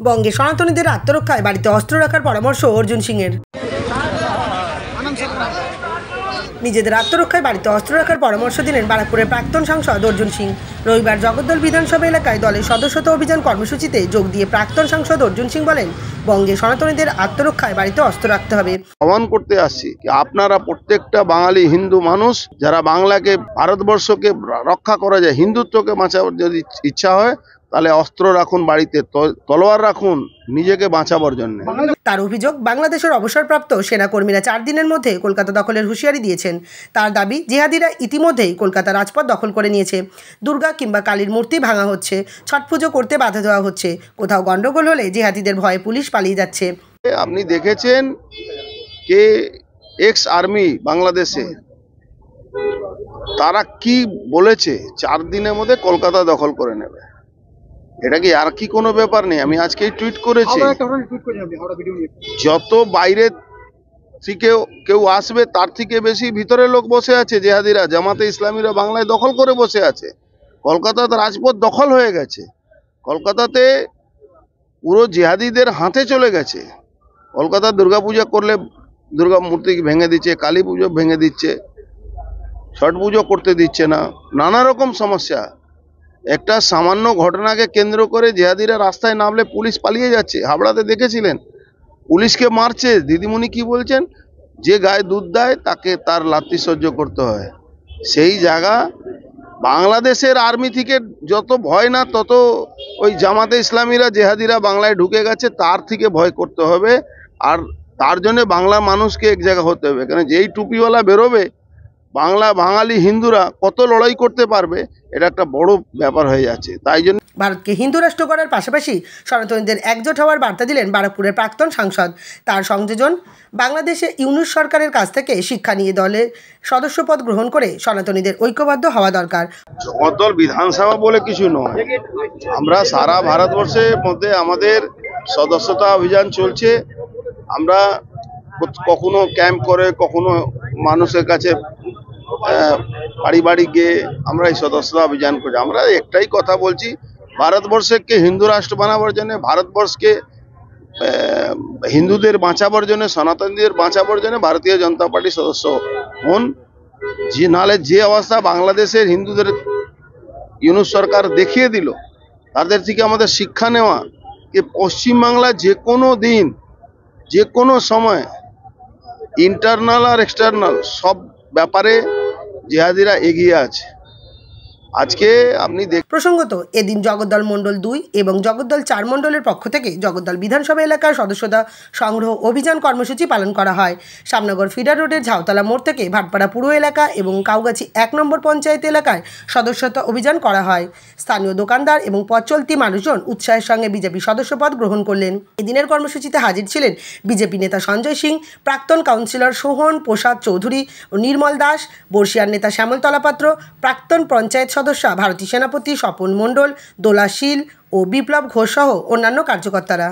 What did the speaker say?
বঙ্গে সনাতনীদের আত্মরক্ষায় বাড়িতে অস্ত্র রাখার পরামর্শ অর্জুন সিংয়ের। নিজেদের আত্মরক্ষায় বাড়িতে অস্ত্র রাখার পরামর্শ দিলেন বারাকপুরের প্রাক্তন সাংসদ অর্জুন সিং। রবিবার জগদ্দল বিধানসভা এলাকায় দলের সদস্যতা অভিযান কর্মসূচিতে যোগ দিয়ে প্রাক্তন সাংসদ অর্জুন সিং বলেন, বঙ্গে সনাতনীদের আত্মরক্ষায় বাড়িতে অস্ত্র রাখতে হবে। আহ্বান করতে আসছি আপনারা প্রত্যেকটা বাঙালি হিন্দু মানুষ যারা বাংলাকে ভারতবর্ষকে রক্ষা করা যায়, হিন্দুত্বকে বাঁচাবার যদি ইচ্ছা হয় তাহলে অস্ত্র রাখুন বাড়িতে, তলোয়ার রাখুন নিজেকে বাঁচাবার জন্য। তার অভিযোগ, বাংলাদেশের অবসরপ্রাপ্ত সেনাকর্মীরা 4 দিনের মধ্যে কলকাতা দখলের হুঁশিয়ারি দিয়েছেন। তার দাবি, জিহাদিরা ইতিমধ্যেই কলকাতা রাজপথ দখল করে নিয়েছে। দুর্গা কিংবা কালীর মূর্তি ভাঙা হচ্ছে, ছট পুজো করতে বাধা দেওয়া হচ্ছে। কোথাও গন্ডগোল হলে জিহাদিদের ভয়ে পুলিশ পালিয়ে যাচ্ছে। আপনি দেখেছেন কে এক্স আর্মি বাংলাদেশে তারা কি বলেছে, 4 দিনের মধ্যে কলকাতা দখল করে নেবে। এটা কি আর কি কোনো ব্যাপার নেই? আমি আজকেই টুইট করেছি, যত বাইরে থেকে কেউ আসবে তার থেকে বেশি ভিতরে লোক বসে আছে। জেহাদিরা, জামাতে ইসলামীরা বাংলায় দখল করে বসে আছে। কলকাতাতে রাজপথ দখল হয়ে গেছে, কলকাতাতে পুরো জেহাদিদের হাতে চলে গেছে। কলকাতা দুর্গাপূজা করলে দুর্গা মূর্তি ভেঙে দিচ্ছে, কালী পুজো ভেঙে দিচ্ছে, ছট পুজো করতে দিচ্ছে না, নানা রকম সমস্যা। একটা সামান্য ঘটনাকে কেন্দ্র করে জেহাদিরা রাস্তায় নামলে পুলিশ পালিয়ে যাচ্ছে। হাবড়াতে দেখেছিলেন, পুলিশকে মারছে। দিদিমণি কি বলছেন, যে গায়ে দুধ দেয় তাকে তার লাথি সহ্য করতে হয়। সেই জায়গা বাংলাদেশের আর্মি থেকে যত ভয় না, তত ওই জামাতে ইসলামীরা জেহাদিরা বাংলায় ঢুকে গেছে, তার থেকে ভয় করতে হবে। আর তার জন্য বাংলা মানুষকে এক জায়গা হতে হবে। কারণ যেই টুপিওয়ালা বেরোবে, বাঙালি হিন্দুরা কত লড়াই করতে পারবে, এটা একটা বড় ব্যাপার হয়ে যাচ্ছে। তাই জন্য ভারতকে হিন্দু রাষ্ট্র করার পাশাপাশি সনাতনীদের একজোট হওয়ার বার্তা দিলেন বারাকপুরের প্রাক্তন সাংসদ। তার সংযোজন, বাংলাদেশে ইউনূস সরকারের কাছ থেকে শিক্ষা নিয়ে দলের সদস্যপদ গ্রহণ করে সনাতনীদের ঐক্যবদ্ধ হওয়া দরকার। জগদ্দল বিধানসভা বলে কিছু নয়, আমরা সারা ভারতবর্ষের মধ্যে আমাদের সদস্যতা অভিযান চলছে। আমরা কখনো ক্যাম্প করে, কখনো মানুষের কাছে বাড়ি বাড়ি গিয়ে আমরা এই সদস্যতা অভিযান করি। আমরা একটাই কথা বলছি, ভারতবর্ষকে হিন্দু রাষ্ট্র বানাবার জন্য, ভারতবর্ষকে হিন্দুদের বাঁচাবার জন্য, সনাতনীদের বাঁচাবার জন্য ভারতীয় জনতা পার্টির সদস্য হন। যে নালে যে অবস্থা বাংলাদেশের হিন্দুদের ইউনূস সরকার দেখিয়ে দিল, তাদের থেকে আমাদের শিক্ষা নেওয়া যে পশ্চিমবাংলা যে কোনো দিন, যে কোনো সময়, ইন্টারনাল আর এক্সটার্নাল সব ব্যাপারে জিহাদিরা এগিয়ে আছে। আজকে আপনি প্রসঙ্গত, এদিন জগদ্দল মণ্ডল 2 এবং জগদ্দল 4 মণ্ডলের পক্ষ থেকে জগদ্দল বিধানসভা এলাকার সদস্যতা সংগ্রহ অভিযান কর্মসূচি পালন করা হয়। শ্যামনগর ফিডার রোডের ঝাউতলা মোড় থেকে ভাটপাড়া পুরো এলাকা এবং কাউগাছি 1 নম্বর পঞ্চায়েত এলাকায় সদস্যতা অভিযান করা হয়। স্থানীয় দোকানদার এবং পথ চলতি মানুষজন উৎসাহের সঙ্গে বিজেপি সদস্যপদ গ্রহণ করলেন। এদিনের কর্মসূচিতে হাজির ছিলেন বিজেপি নেতা সঞ্জয় সিং, প্রাক্তন কাউন্সিলর সোহন প্রসাদ চৌধুরী ও নির্মল দাস, বর্ষিয়ার নেতা শ্যামল তলাপাত্র, প্রাক্তন পঞ্চায়েত সদস্য ভারতী সেনাপতি, স্বপন মণ্ডল, দোলা শীল ও বিপ্লব ঘোষ সহ অন্যান্য কার্যকর্তারা।